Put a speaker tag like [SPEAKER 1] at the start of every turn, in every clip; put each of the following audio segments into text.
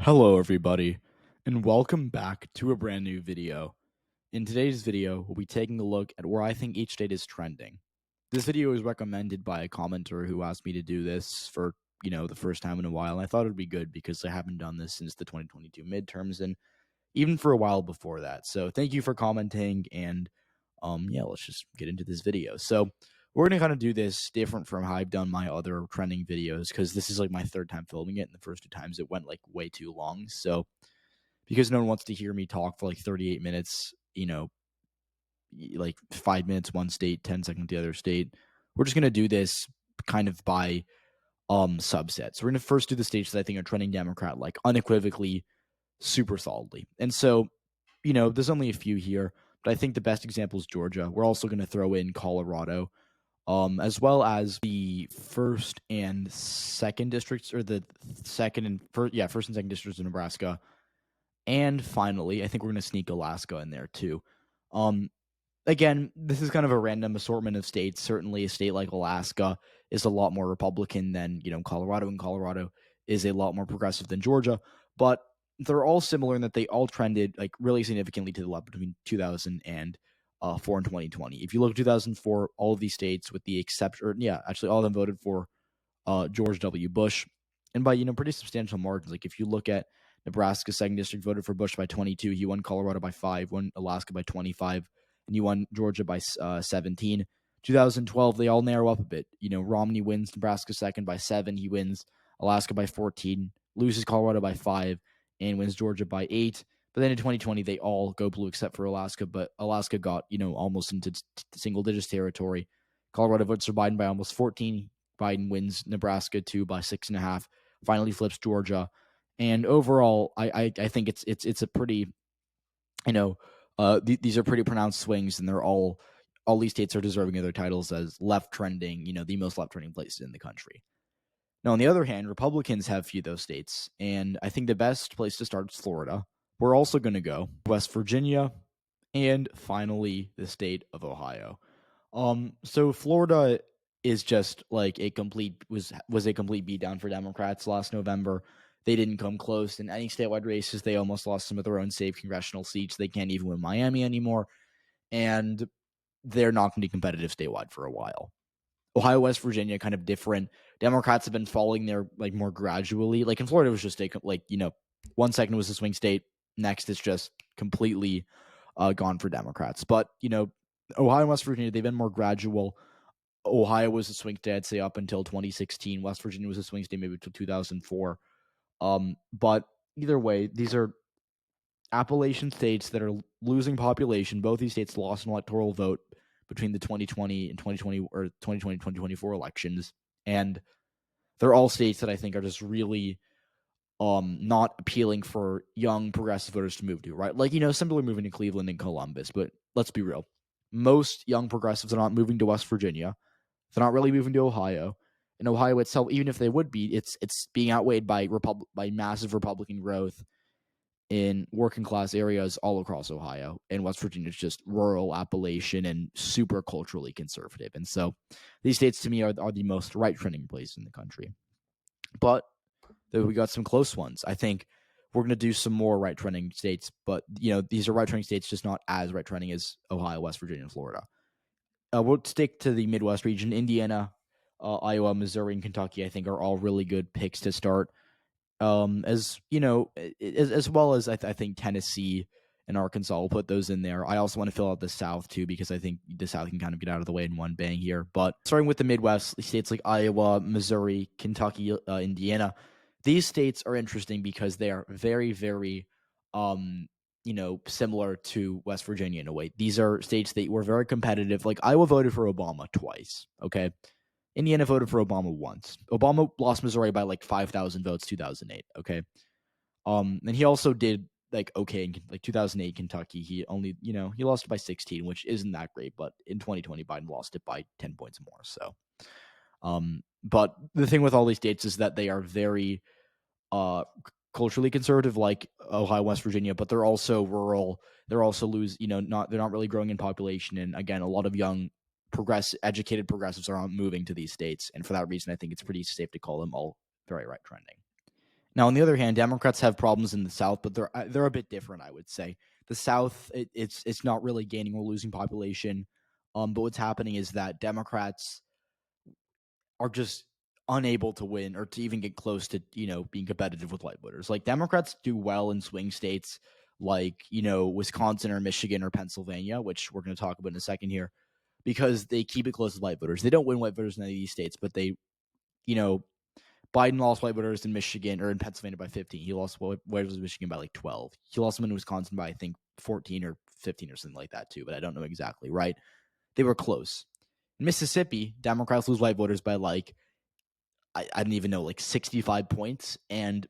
[SPEAKER 1] Hello everybody, and welcome back to a brand new video. In today's video, we'll be taking a look at where I think each state is trending. This video was recommended by a commenter who asked me to do this for, the first time in a while, and I thought it would be good because I haven't done this since the 2022 midterms and even for a while before that. So thank you for commenting, and let's just get into this video. So we're going to kind of do this different from how I've done my other trending videos because this is like my third time filming it, and the first two times it went like way too long. So because no one wants to hear me talk for like 38 minutes, like 5 minutes one state, 10 seconds the other state, we're just going to do this kind of by subsets. So we're going to first do the states that I think are trending Democrat, like unequivocally, super solidly. And so, there's only a few here, but I think the best example is Georgia. We're also going to throw in Colorado, as well as the first and second districts, or the first and second districts of Nebraska. And finally, I think we're going to sneak Alaska in there too. Again, this is kind of a random assortment of states. Certainly a state like Alaska is a lot more Republican than, Colorado, and Colorado is a lot more progressive than Georgia, but they're all similar in that they all trended like really significantly to the left between 2004 and 2020. If you look at 2004, all of these states, with the exception, actually all of them voted for George W. Bush, and by pretty substantial margins. Like if you look at Nebraska second district, voted for Bush by 22. He won Colorado by 5, won Alaska by 25, and he won Georgia by 17. 2012, they all narrow up a bit. Romney wins Nebraska second by 7. He wins Alaska by 14, loses Colorado by 5, and wins Georgia by 8. But then in 2020, they all go blue except for Alaska. But Alaska got, almost into single digits territory. Colorado votes for Biden by almost 14. Biden wins Nebraska 2 by 6.5. Finally flips Georgia. And overall, I think it's a pretty, these are pretty pronounced swings, and they're all these states are deserving of their titles as left trending, the most left trending places in the country. Now, on the other hand, Republicans have few of those states, and I think the best place to start is Florida. We're also going to go West Virginia, and finally the state of Ohio. So Florida is just like a complete was a complete beatdown for Democrats last November. They didn't come close in any statewide races. They almost lost some of their own safe congressional seats. They can't even win Miami anymore, and they're not going to be competitive statewide for a while. Ohio, West Virginia, kind of different. Democrats have been falling there like more gradually. Like in Florida, it was just 1 second was a swing state. Next, it's just completely gone for Democrats. But Ohio and West Virginia, they've been more gradual. Ohio was a swing state, I'd say, up until 2016. West Virginia was a swing state maybe until 2004. But either way, these are Appalachian states that are losing population. Both these states lost an electoral vote between the 2020 and 2024 elections, and they're all states that I think are just really not appealing for young progressive voters to move to, right? Like, some people are moving to Cleveland and Columbus, but let's be real. Most young progressives are not moving to West Virginia. They're not really moving to Ohio. And Ohio itself, even if they would be, it's being outweighed by massive Republican growth in working class areas all across Ohio. And West Virginia is just rural Appalachian and super culturally conservative. And so these states to me are the most right trending places in the country. But we got some close ones. I think we're going to do some more right trending states, but these are right trending states, just not as right trending as Ohio, West Virginia, and Florida. We'll stick to the Midwest region. Indiana, Iowa, Missouri, and Kentucky, I think, are all really good picks to start. As well as I think Tennessee and Arkansas, will put those in there. I also want to fill out the South too, because I think the South can kind of get out of the way in one bang here. But starting with the Midwest, states like Iowa, Missouri, Kentucky, Indiana, these states are interesting because they are very, very, similar to West Virginia in a way. These are states that were very competitive. Like Iowa voted for Obama twice. Okay. Indiana voted for Obama once. Obama lost Missouri by like 5,000 votes, 2008. Okay. And he also did like okay in like 2008 Kentucky. He only, he lost it by 16, which isn't that great. But in 2020, Biden lost it by 10 points more. So, but the thing with all these states is that they are very culturally conservative, like Ohio, West Virginia, but they're also rural. They're also they're not really growing in population. And again, a lot of young educated progressives are moving to these states. And for that reason, I think it's pretty safe to call them all very right trending. Now, on the other hand, Democrats have problems in the South, but they're a bit different, I would say. The South, it's not really gaining or losing population, but what's happening is that Democrats are just unable to win or to even get close to, being competitive with white voters. Like, Democrats do well in swing states like, Wisconsin or Michigan or Pennsylvania, which we're going to talk about in a second here, because they keep it close with white voters. They don't win white voters in any of these states, but they, Biden lost white voters in Michigan or in Pennsylvania by 15. He lost white voters in Michigan by like 12. He lost them in Wisconsin by, I think, 14 or 15 or something like that too, but I don't know exactly, right? They were close. In Mississippi, Democrats lose white voters by like, I don't even know, like 65 points. And,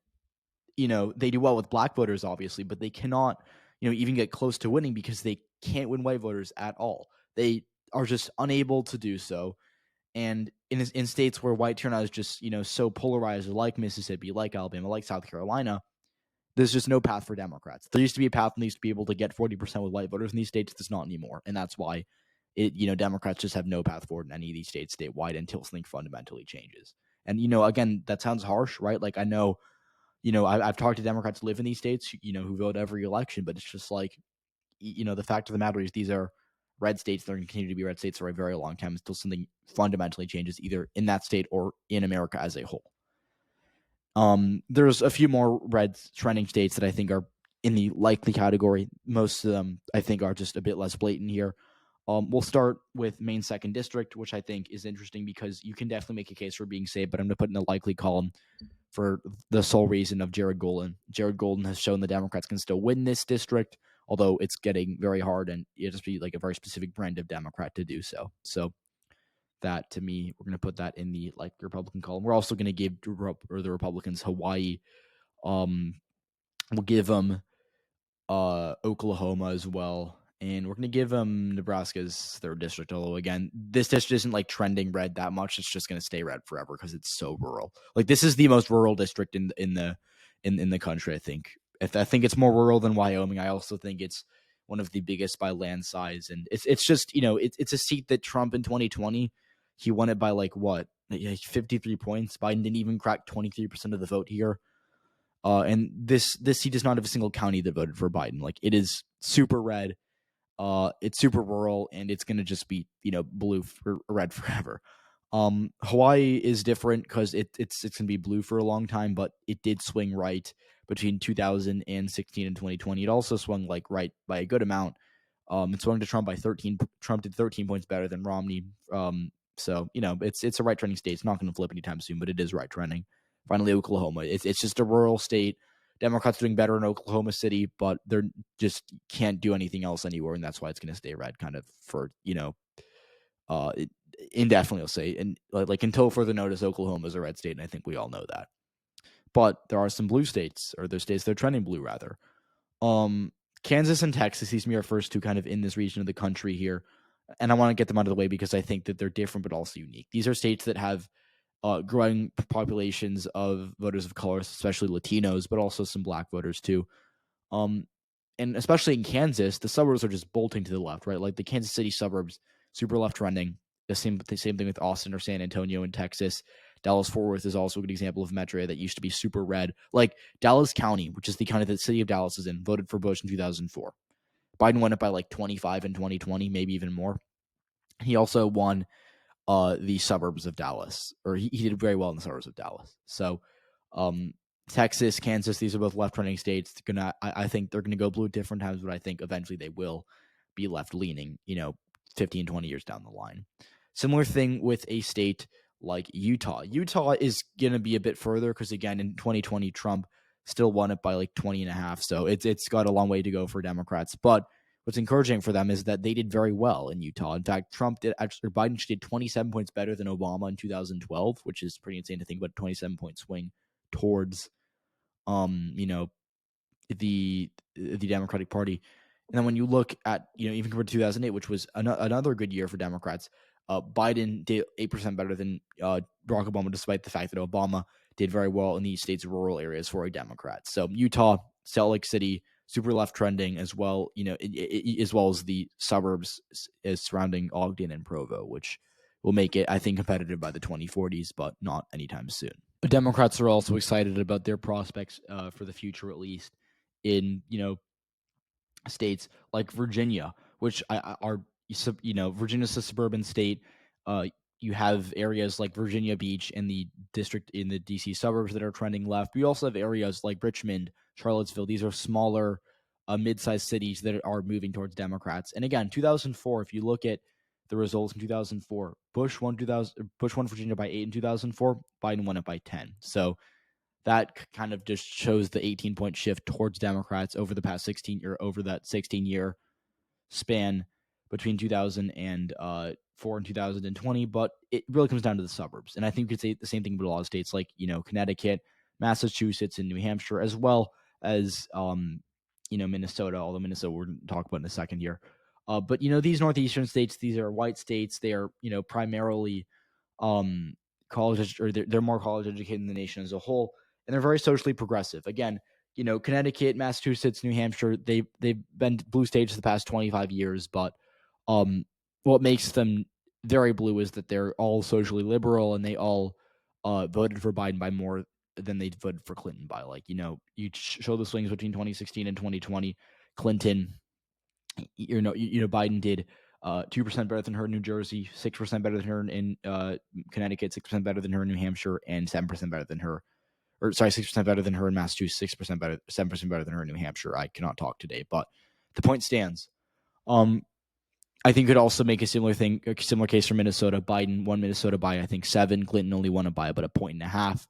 [SPEAKER 1] they do well with black voters, obviously, but they cannot, even get close to winning because they can't win white voters at all. They are just unable to do so. And in states where white turnout is just, so polarized, like Mississippi, like Alabama, like South Carolina, there's just no path for Democrats. There used to be a path and they used to be able to get 40% with white voters in these states. There's not anymore. And that's why Democrats just have no path forward in any of these states statewide until something fundamentally changes. And, again, that sounds harsh, right? Like, I know, I've talked to Democrats who live in these states, who vote every election, but it's just like, the fact of the matter is these are red states. They're going to continue to be red states for a very long time until something fundamentally changes either in that state or in America as a whole. There's a few more red trending states that I think are in the likely category. Most of them, I think, are just a bit less blatant here. We'll start with Maine 2nd District, which I think is interesting because you can definitely make a case for being safe, but I'm going to put in a likely column for the sole reason of Jared Golden. Jared Golden has shown the Democrats can still win this district, although it's getting very hard and it just be like a very specific brand of Democrat to do so. So that, to me, we're going to put that in the Republican column. We're also going to give the Republicans Hawaii. We'll give them Oklahoma as well. And we're going to give them Nebraska's 3rd district, although, again, this district isn't like trending red that much. It's just going to stay red forever because it's so rural. Like, this is the most rural district in the country, I think. I think it's more rural than Wyoming. I also think it's one of the biggest by land size. And it's just, it's a seat that Trump in 2020, he won it by like what? 53 points. Biden didn't even crack 23% of the vote here. And this seat does not have a single county that voted for Biden. Like, it is super red. It's super rural, and it's going to just be, blue or red forever. Hawaii is different because it's going to be blue for a long time, but it did swing right between 2016 and 2020. It also swung like right by a good amount. It swung to Trump by 13. Trump did 13 points better than Romney. So, it's a right trending state. It's not going to flip anytime soon, but it is right trending. Finally, Oklahoma. It's just a rural state. Democrats doing better in Oklahoma City, but they're just can't do anything else anywhere, and that's why it's going to stay red, kind of for indefinitely. I'll say, and like until further notice, Oklahoma is a red state, and I think we all know that. But there are some blue states, or there's states that are trending blue rather. Kansas and Texas, these to me are first two kind of in this region of the country here, and I want to get them out of the way because I think that they're different but also unique. These are states that have growing populations of voters of color, especially Latinos, but also some black voters too. And especially in Kansas, the suburbs are just bolting to the left, right? Like the Kansas City suburbs, super left trending. The same thing with Austin or San Antonio in Texas. Dallas-Fort Worth is also a good example of a metro that used to be super red. Like Dallas County, which is the county that the city of Dallas is in, voted for Bush in 2004. Biden won it by like 25 in 2020, maybe even more. He also won the suburbs of Dallas, or he did very well in the suburbs of Dallas. So Texas, Kansas, these are both left-leaning states. I think they're going to go blue at different times, but I think eventually they will be left-leaning, 15, 20 years down the line. Similar thing with a state like Utah. Utah is going to be a bit further because, again, in 2020, Trump still won it by like 20 and a half. So it's got a long way to go for Democrats. But what's encouraging for them is that they did very well in Utah. In fact, Biden did 27 points better than Obama in 2012, which is pretty insane to think about. A 27-point swing towards, the Democratic Party. And then when you look at, even compared to 2008, which was another good year for Democrats, Biden did 8% better than Barack Obama, despite the fact that Obama did very well in the state's rural areas for a Democrat. So Utah, Salt Lake City, super left trending as well, as well as the suburbs surrounding Ogden and Provo, which will make it, I think, competitive by the 2040s, but not anytime soon. Democrats are also excited about their prospects for the future, at least in states like Virginia, which are Virginia's a suburban state. You have areas like Virginia Beach and the district in the DC suburbs that are trending left. We also have areas like Richmond, Charlottesville. These are smaller, mid-sized cities that are moving towards Democrats. And again, 2004. If you look at the results in 2004, Bush won Virginia by 8 in 2004. Biden won it by 10. So that kind of just shows the 18-point shift towards Democrats over the past 16-year span between 2004 and 2020. But it really comes down to the suburbs, and I think you could say the same thing about a lot of states like Connecticut, Massachusetts, and New Hampshire, as well as Minnesota. Although Minnesota we're going to talk about in a second here. But these northeastern states, these are white states. They are primarily college, or they're more college educated than the nation as a whole, and they're very socially progressive. Again, Connecticut, Massachusetts, New Hampshire, they've been blue states for the past 25 years, but what makes them very blue is that they're all socially liberal, and they all voted for Biden by more than they voted for Clinton by. You show the swings between 2016 and 2020. Clinton, Biden did 2% better than her in New Jersey, 6% better than her in Connecticut, 6% better than her in New Hampshire, and 7% better than her. 6% better than her in Massachusetts, 7% better than her in New Hampshire. I cannot talk today, but the point stands. I think could also make a similar case for Minnesota. Biden won Minnesota by, I think, 7. Clinton only won it by about 1.5.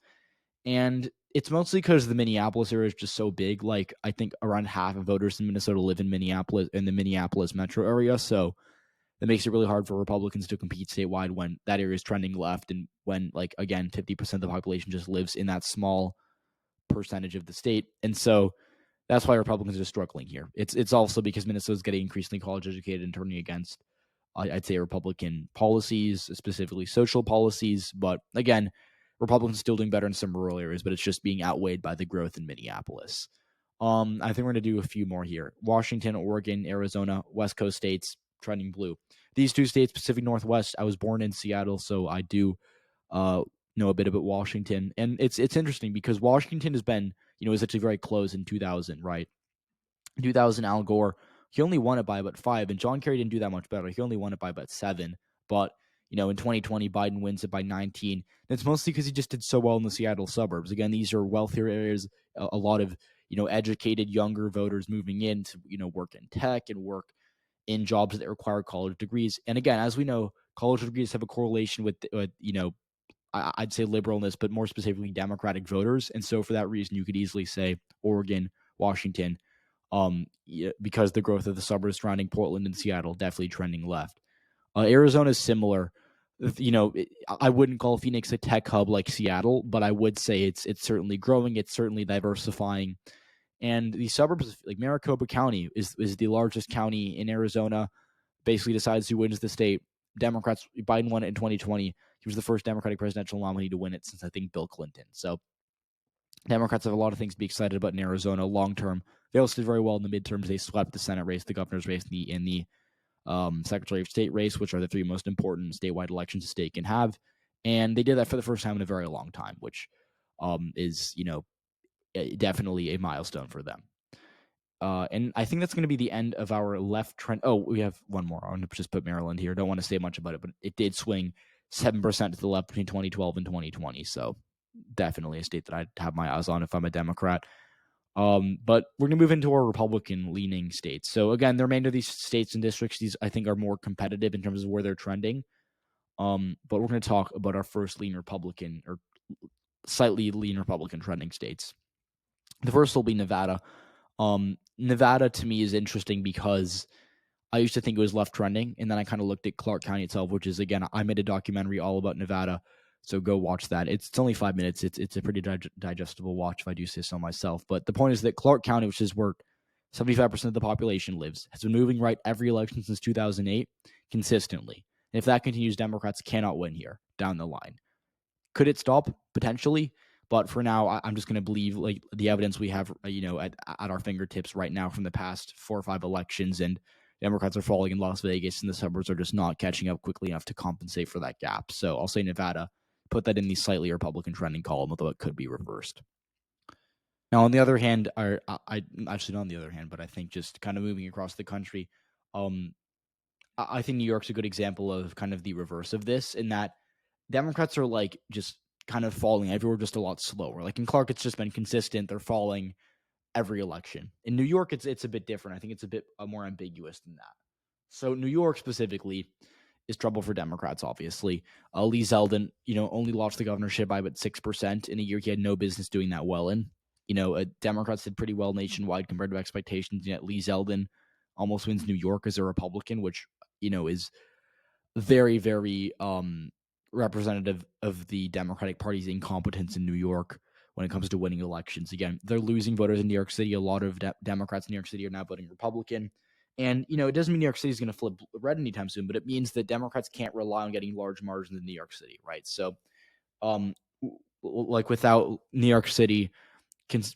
[SPEAKER 1] And it's mostly because the Minneapolis area is just so big. Like, I think around half of voters in Minnesota live in the Minneapolis metro area. So that makes it really hard for Republicans to compete statewide when that area is trending left, and when, again, 50% of the population just lives in that small percentage of the state. And so that's why Republicans are struggling here. It's also because Minnesota is getting increasingly college educated and turning against, I'd say, Republican policies, specifically social policies. But again, Republicans are still doing better in some rural areas, but it's just being outweighed by the growth in Minneapolis. I think we're going to do a few more here. Washington, Oregon, Arizona, West Coast states, trending blue. These two states, Pacific Northwest, I was born in Seattle, so I do know a bit about Washington. And it's interesting because Washington has been, is actually very close in 2000, right? 2000, Al Gore, he only won it by about 5, and John Kerry didn't do that much better. He only won it by about 7. But, in 2020, Biden wins it by 19. And it's mostly because he just did so well in the Seattle suburbs. Again, these are wealthier areas, a lot of, educated younger voters moving in to, work in tech and work in jobs that require college degrees. And again, as we know, college degrees have a correlation with I'd say liberalness, but more specifically Democratic voters. And so for that reason, you could easily say Oregon, Washington, because the growth of the suburbs surrounding Portland and Seattle definitely trending left. Arizona is similar. I wouldn't call Phoenix a tech hub like Seattle, but I would say it's certainly growing. It's certainly diversifying. And the suburbs, like Maricopa County, is the largest county in Arizona. Basically decides who wins the state. Democrats, Biden won it in 2020. He was the first Democratic presidential nominee to win it since, I think, Bill Clinton. So Democrats have a lot of things to be excited about in Arizona long term. They also did very well in the midterms. They swept the Senate race, the governor's race, and the Secretary of State race, which are the 3 most important statewide elections a state can have. And they did that for the first time in a very long time, which is, definitely a milestone for them. And I think that's going to be the end of our left trend. Oh, we have one more. I'm going to just put Maryland here. Don't want to say much about it, but it did swing 7% to the left between 2012 and 2020. So definitely a state that I'd have my eyes on if I'm a Democrat. But we're going to move into our Republican-leaning states. So again, the remainder of these states and districts, these I think are more competitive in terms of where they're trending. But we're going to talk about our first lean Republican or slightly lean Republican trending states. The first will be Nevada. Nevada to me is interesting because I used to think it was left trending, and then I kind of looked at Clark County itself, which is, again, I made a documentary all about Nevada, so go watch that. It's only 5 minutes. It's a pretty digestible watch if I do say so myself. But the point is that Clark County, which is where 75% of the population lives, has been moving right every election since 2008 consistently. And if that continues, Democrats cannot win here down the line. Could it stop? Potentially. But for now, I'm just going to believe like the evidence we have, at our fingertips right now from the past 4 or 5 elections, and Democrats are falling in Las Vegas, and the suburbs are just not catching up quickly enough to compensate for that gap. So I'll say Nevada put that in the slightly Republican trending column, although it could be reversed. Now, on the other hand, I actually not on the other hand, but I think just kind of moving across the country, I think New York's a good example of kind of the reverse of this, in that Democrats are like just kind of falling everywhere just a lot slower. Like in Clark, it's just been consistent. They're falling every election. In New York, it's a bit different. I think it's a bit more ambiguous than that. So New York specifically is trouble for Democrats, obviously. Lee Zeldin, only lost the governorship by about 6% in a year he had no business doing that well in. Democrats did pretty well nationwide compared to expectations, yet Lee Zeldin almost wins New York as a Republican, which, is very, very representative of the Democratic Party's incompetence in New York when it comes to winning elections. Again, they're losing voters in New York City. A lot of Democrats in New York City are now voting Republican. And, it doesn't mean New York City is going to flip red anytime soon, but it means that Democrats can't rely on getting large margins in New York City, right? So, without New York City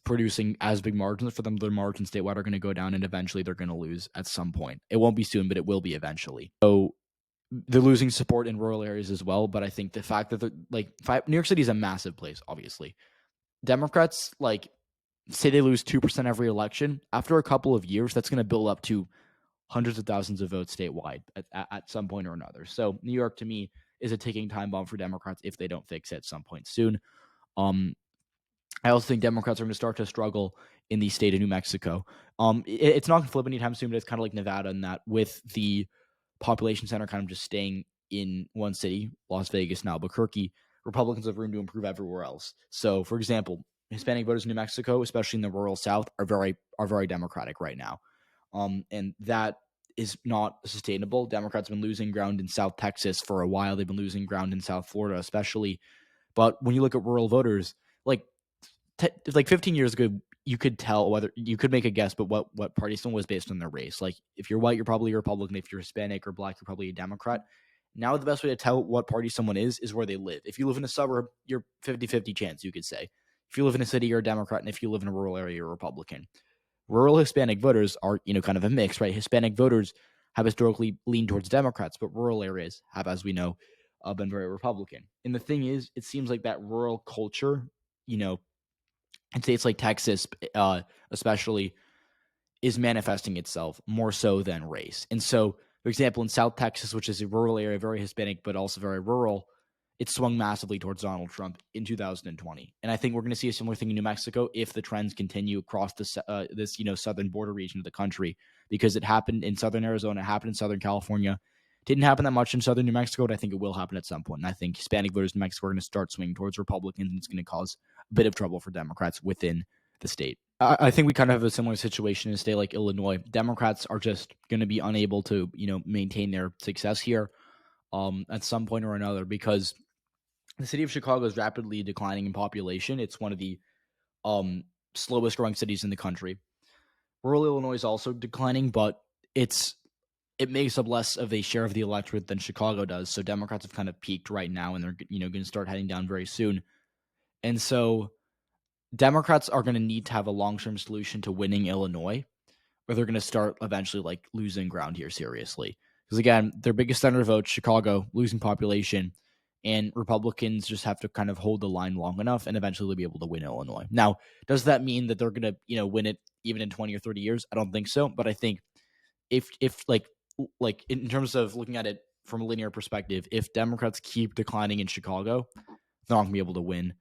[SPEAKER 1] producing as big margins for them, their margins statewide are going to go down, and eventually they're going to lose at some point. It won't be soon, but it will be eventually. So they're losing support in rural areas as well. But I think the fact that New York City is a massive place, obviously. Democrats say they lose 2% every election. After a couple of years, that's going to build up to hundreds of thousands of votes statewide at some point or another. So New York, to me, is a ticking time bomb for Democrats if they don't fix it at some point soon. I also think Democrats are going to start to struggle in the state of New Mexico. It's not going to flip anytime soon, but it's kind of like Nevada in that, with the population center kind of just staying in one city, Las Vegas and Albuquerque, Republicans have room to improve everywhere else. So, for example, Hispanic voters in New Mexico, especially in the rural South, are very Democratic right now. And that is not sustainable. Democrats have been losing ground in South Texas for a while. They've been losing ground in South Florida, especially. But when you look at rural voters, 15 years ago, you could tell whether you could make a guess, but what party someone was based on their race. Like, if you're white, you're probably a Republican. If you're Hispanic or Black, you're probably a Democrat. Now, the best way to tell what party someone is where they live. If you live in a suburb, you're 50-50 chance, you could say. If you live in a city, you're a Democrat, and if you live in a rural area, you're a Republican. Rural Hispanic voters are, kind of a mix, right? Hispanic voters have historically leaned towards Democrats, but rural areas have, as we know, been very Republican. And the thing is, it seems like that rural culture, in states like Texas, especially, is manifesting itself more so than race. And so, for example, in South Texas, which is a rural area, very Hispanic, but also very rural, it swung massively towards Donald Trump in 2020. And I think we're going to see a similar thing in New Mexico if the trends continue across this southern border region of the country, because it happened in southern Arizona, it happened in southern California. Didn't happen that much in southern New Mexico, but I think it will happen at some point. And I think Hispanic voters in New Mexico are going to start swinging towards Republicans, and it's going to cause a bit of trouble for Democrats within the state. I think we kind of have a similar situation in a state like Illinois. Democrats are just going to be unable to, maintain their success here at some point or another, because the city of Chicago is rapidly declining in population. It's one of the slowest growing cities in the country. Rural Illinois is also declining, but it makes up less of a share of the electorate than Chicago does. So Democrats have kind of peaked right now, and they're going to start heading down very soon. And so Democrats are going to need to have a long-term solution to winning Illinois, or they're going to start eventually losing ground here seriously. Because again, their biggest center of votes, Chicago, losing population, and Republicans just have to kind of hold the line long enough, and eventually they'll be able to win Illinois. Now, does that mean that they're going to win it even in 20 or 30 years? I don't think so, but I think if in terms of looking at it from a linear perspective, if Democrats keep declining in Chicago, they're not going to be able to win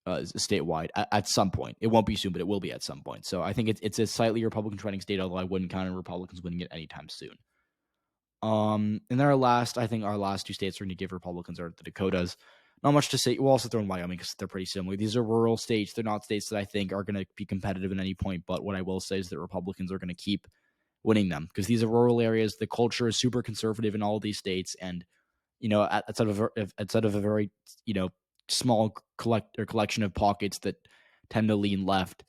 [SPEAKER 1] statewide at some point. It won't be soon, but it will be at some point. So I think it's a slightly Republican trending state, although I wouldn't count on Republicans winning it anytime soon. And then our last two states we're going to give Republicans are the Dakotas. Not much to say. We'll also throw in Wyoming because they're pretty similar. These are rural states. They're not states that I think are going to be competitive at any point. But what I will say is that Republicans are going to keep winning them because these are rural areas. The culture is super conservative in all of these states, and outside of a very small collection of pockets that tend to lean left,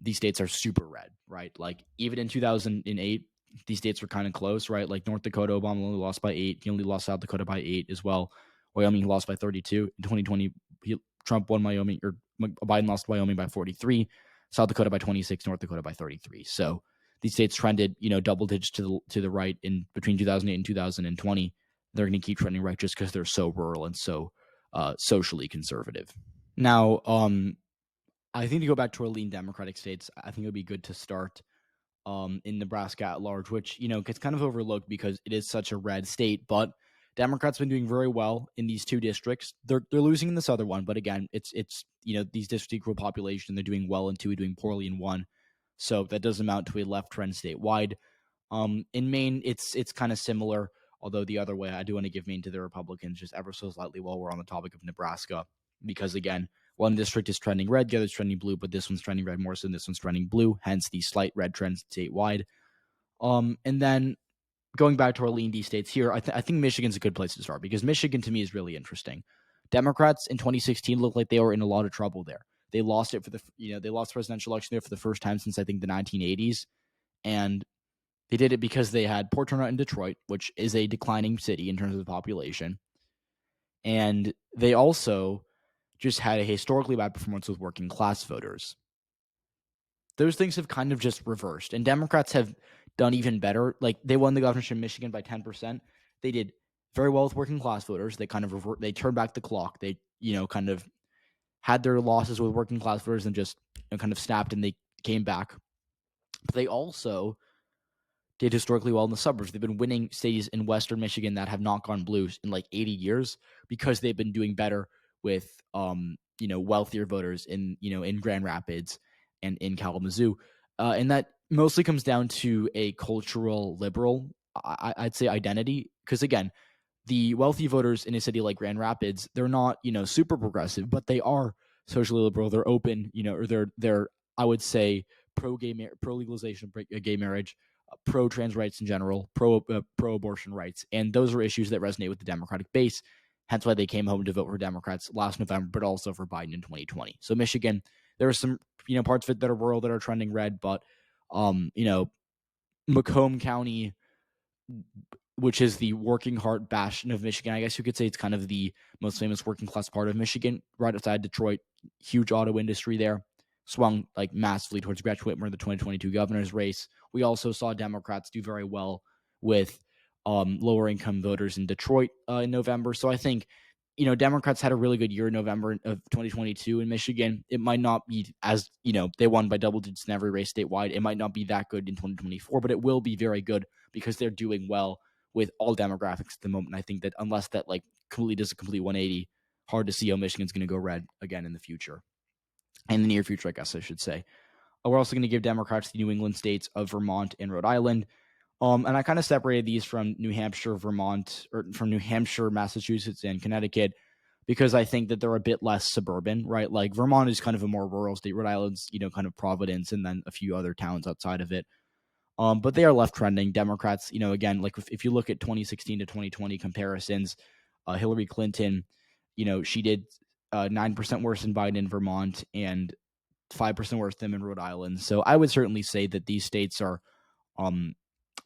[SPEAKER 1] these states are super red, right? Like even in 2008, these states were kind of close, right? Like North Dakota, Obama only lost by 8. He only lost South Dakota by 8 as well. Wyoming, he lost by 32. In 2020, Trump won Wyoming, or Biden lost Wyoming by 43. South Dakota by 26. North Dakota by 33. So these states trended, double digits to the right in between 2008 and 2020. They're going to keep trending right just because they're so rural and so socially conservative. Now, I think to go back to our lean Democratic states, I think it would be good to start in Nebraska at large, which, gets kind of overlooked because it is such a red state. But Democrats have been doing very well in these two districts. They're losing in this other one, but again, it's these districts equal population. They're doing well in two, doing poorly in one. So that does amount to a left trend statewide. In Maine, it's kind of similar, although the other way, I do want to give Maine to the Republicans just ever so slightly while we're on the topic of Nebraska, because again, one district is trending red, the other is trending blue, but this one's trending red more so than this one's trending blue, hence the slight red trend statewide. And then going back to our lean D states here, I think Michigan's a good place to start because Michigan to me is really interesting. Democrats in 2016 looked like they were in a lot of trouble there. They lost it they lost the presidential election there for the first time since I think the 1980s. And they did it because they had poor turnout in Detroit, which is a declining city in terms of the population. And they also just had a historically bad performance with working class voters. Those things have kind of just reversed. And Democrats have done even better. Like, they won the governorship in Michigan by 10%. They did very well with working class voters. They kind of they turned back the clock. They, kind of had their losses with working class voters and just kind of snapped and they came back. But they also did historically well in the suburbs. They've been winning cities in Western Michigan that have not gone blue in like 80 years because they've been doing better with, wealthier voters in Grand Rapids and in Kalamazoo. And that mostly comes down to a cultural liberal, I'd say, identity. Because again, the wealthy voters in a city like Grand Rapids, they're not, super progressive, but they are socially liberal. They're open, or they're I would say pro legalization of gay marriage, pro trans rights in general, pro abortion rights, and those are issues that resonate with the Democratic base. Hence why they came home to vote for Democrats last November, but also for Biden in 2020. So Michigan, there are some parts of it that are rural that are trending red, but Macomb County, which is the working heart bastion of Michigan, I guess you could say it's kind of the most famous working class part of Michigan, right outside Detroit. Huge auto industry there. Swung like massively towards Gretchen Whitmer in the 2022 governor's race. We also saw Democrats do very well with lower income voters in Detroit in November. So I think, Democrats had a really good year in November of 2022 in Michigan. It might not be as, they won by double digits in every race statewide. It might not be that good in 2024, but it will be very good because they're doing well with all demographics at the moment. I think that unless that like completely does a complete 180, hard to see how Michigan's going to go red again in the future. In the near future, I guess I should say. We're also going to give Democrats the New England states of Vermont and Rhode Island. And I kind of separated these from New Hampshire, Vermont, or from New Hampshire, Massachusetts, and Connecticut because I think that they're a bit less suburban, right? Like Vermont is kind of a more rural state. Rhode Island's, kind of Providence and then a few other towns outside of it. But they are left trending. Democrats, again, like if you look at 2016 to 2020 comparisons, Hillary Clinton, she did 9% worse than Biden in Vermont and 5% worse than in Rhode Island. So I would certainly say that these states are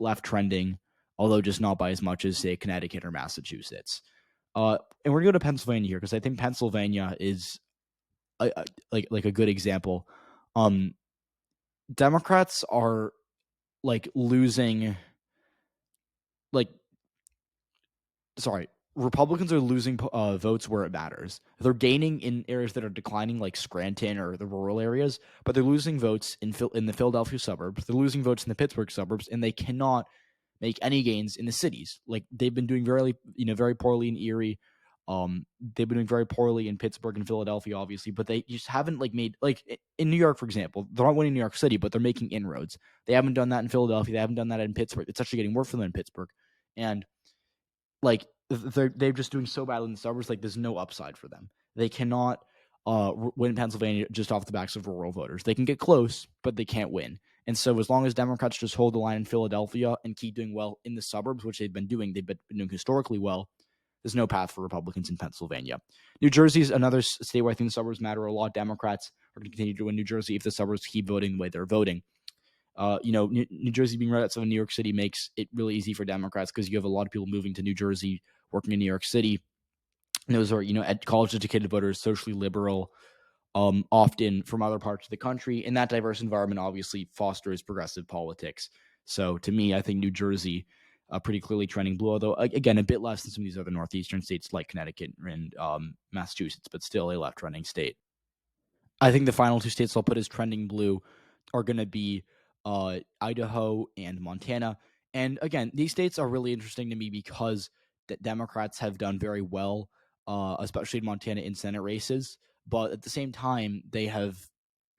[SPEAKER 1] left trending, although just not by as much as, say, Connecticut or Massachusetts. And we're going to go to Pennsylvania here because I think Pennsylvania is like a good example. Democrats are like losing, Republicans are losing votes where it matters. They're gaining in areas that are declining, like Scranton or the rural areas, but they're losing votes in the Philadelphia suburbs. They're losing votes in the Pittsburgh suburbs, and they cannot make any gains in the cities. Like they've been doing very poorly in Erie. They've been doing very poorly in Pittsburgh and Philadelphia, obviously, but they just haven't made in New York, for example. They're not winning New York City, but they're making inroads. They haven't done that in Philadelphia. They haven't done that in Pittsburgh. It's actually getting worse for them in Pittsburgh, and they're just doing so badly in the suburbs. Like there's no upside for them. They cannot win Pennsylvania just off the backs of rural voters. They can get close, but they can't win. And so as long as Democrats just hold the line in Philadelphia and keep doing well in the suburbs, which they've been doing doing historically well, there's no path for Republicans in Pennsylvania. New Jersey is another state where I think the suburbs matter a lot. Democrats are going to continue to win New Jersey if the suburbs keep voting the way they're voting. New Jersey being right outside of New York City makes it really easy for Democrats because you have a lot of people moving to New Jersey, working in New York City. And those are, college-educated voters, socially liberal, often from other parts of the country. And that diverse environment obviously fosters progressive politics. So to me, I think New Jersey pretty clearly trending blue, although, again, a bit less than some of these other northeastern states like Connecticut and Massachusetts, but still a left-trending state. I think the final two states I'll put as trending blue are going to be Idaho and Montana. And again, these states are really interesting to me because Democrats have done very well, especially in Montana in Senate races. But at the same time, they have,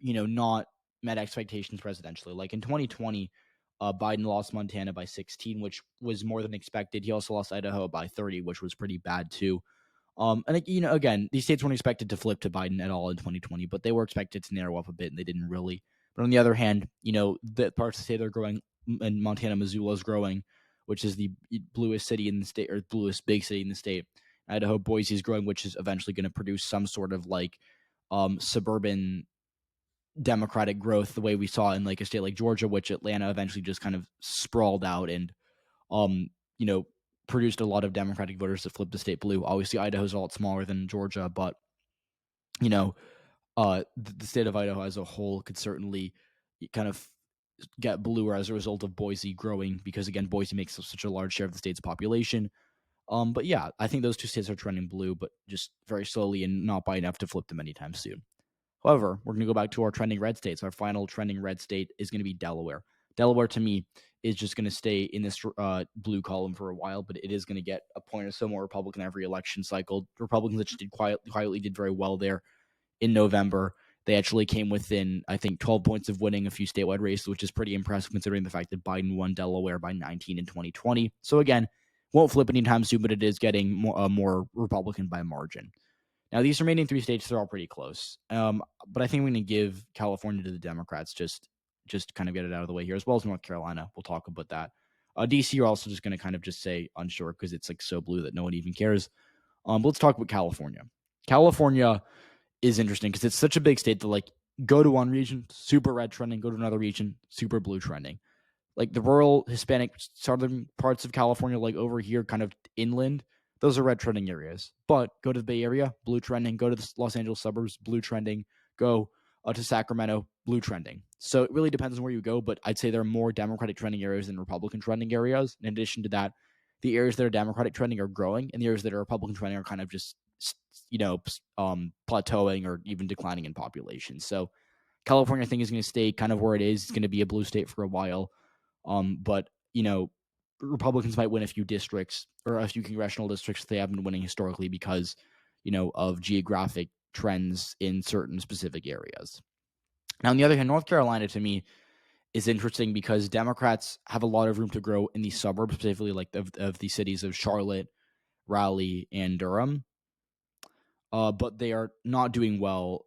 [SPEAKER 1] not met expectations presidentially. Like in 2020, Biden lost Montana by 16, which was more than expected. He also lost Idaho by 30, which was pretty bad too. And again, these states weren't expected to flip to Biden at all in 2020, but they were expected to narrow up a bit, and they didn't really. But on the other hand, the parts of the state they're growing, and Montana, Missoula is growing, which is the bluest city in the state, or bluest big city in the state. Idaho, Boise is growing, which is eventually going to produce some sort of suburban Democratic growth, the way we saw in like a state like Georgia, which Atlanta eventually just kind of sprawled out and, produced a lot of Democratic voters that flipped the state blue. Obviously, Idaho's a lot smaller than Georgia, but the state of Idaho as a whole could certainly kind of get bluer as a result of Boise growing, because again, Boise makes such a large share of the state's population. But yeah, I think those two states are trending blue, but just very slowly and not by enough to flip them anytime soon. However, we're going to go back to our trending red states. Our final trending red state is going to be Delaware. Delaware, to me, is just going to stay in this blue column for a while, but it is going to get a point or so more Republican every election cycle. Republicans that just quietly did very well there in November. They actually came within, I think, 12 points of winning a few statewide races, which is pretty impressive considering the fact that Biden won Delaware by 19 in 2020. So again, won't flip anytime soon, but it is getting more Republican by margin. Now, these remaining three states, they're all pretty close. But I think we're going to give California to the Democrats just to kind of get it out of the way here, as well as North Carolina. We'll talk about that. DC, you're also just going to kind of just say unsure because it's like so blue that no one even cares. But let's talk about California. California is interesting because it's such a big state that, like, go to one region, super red trending, go to another region, super blue trending. Like the rural Hispanic southern parts of California, like over here, kind of inland, those are red trending areas. But go to the Bay Area, blue trending. Go to the Los Angeles suburbs, blue trending. Go to Sacramento, blue trending. So it really depends on where you go, but I'd say there are more Democratic trending areas than Republican trending areas. In addition to that, the areas that are Democratic trending are growing, and the areas that are Republican trending are kind of just, plateauing or even declining in population. So California, I think, is going to stay kind of where it is. It's going to be a blue state for a while. But Republicans might win a few districts or a few congressional districts they have been winning historically because, of geographic trends in certain specific areas. Now, on the other hand, North Carolina, to me, is interesting because Democrats have a lot of room to grow in the suburbs, specifically like of the cities of Charlotte, Raleigh, and Durham. But they are not doing well,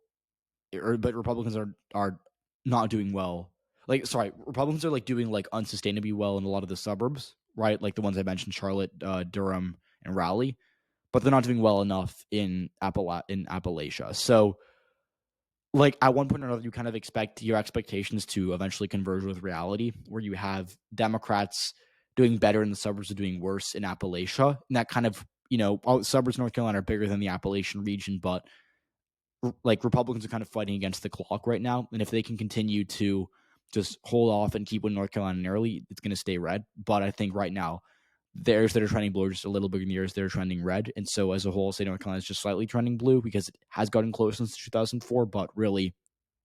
[SPEAKER 1] but Republicans are not doing well. Republicans are doing unsustainably well in a lot of the suburbs, right? Like the ones I mentioned, Charlotte, Durham, and Raleigh, but they're not doing well enough in Appalachia. So, at one point or another, you kind of expect your expectations to eventually converge with reality, where you have Democrats doing better in the suburbs or doing worse in Appalachia. And that kind of, all the suburbs of North Carolina are bigger than the Appalachian region, but Republicans are kind of fighting against the clock right now. And if they can continue to just hold off and keep winning North Carolina narrowly, it's going to stay red. But I think right now, the areas that are trending blue are just a little bigger than the areas that are trending red. And so as a whole, say North Carolina is just slightly trending blue because it has gotten close since 2004. But really,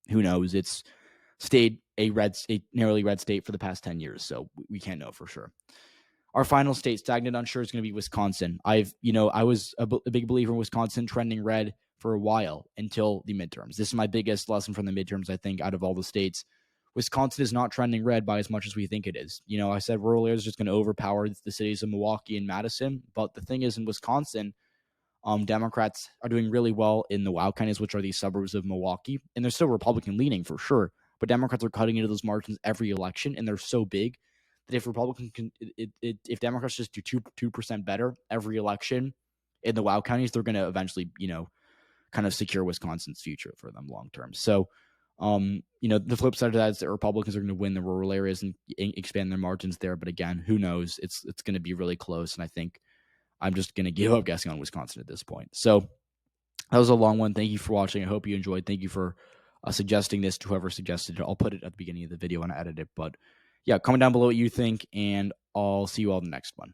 [SPEAKER 1] who knows? It's stayed a narrowly red state for the past 10 years. So we can't know for sure. Our final state, stagnant unsure, is going to be Wisconsin. I was a big believer in Wisconsin trending red for a while until the midterms. This is my biggest lesson from the midterms, I think, out of all the states. Wisconsin is not trending red by as much as we think it is. I said rural areas are just going to overpower the cities of Milwaukee and Madison. But the thing is, in Wisconsin, Democrats are doing really well in the Wow counties, which are these suburbs of Milwaukee. And they're still Republican leaning for sure. But Democrats are cutting into those margins every election, and they're so big that if Democrats just do 2% better every election in the Wow counties, they're going to eventually, kind of secure Wisconsin's future for them long term. So, the flip side of that is that Republicans are going to win the rural areas and expand their margins there. But again, who knows? It's going to be really close. And I think I'm just going to give up guessing on Wisconsin at this point. So that was a long one. Thank you for watching. I hope you enjoyed. Thank you for suggesting this to whoever suggested it. I'll put it at the beginning of the video when I edit it. But yeah, comment down below what you think, and I'll see you all in the next one.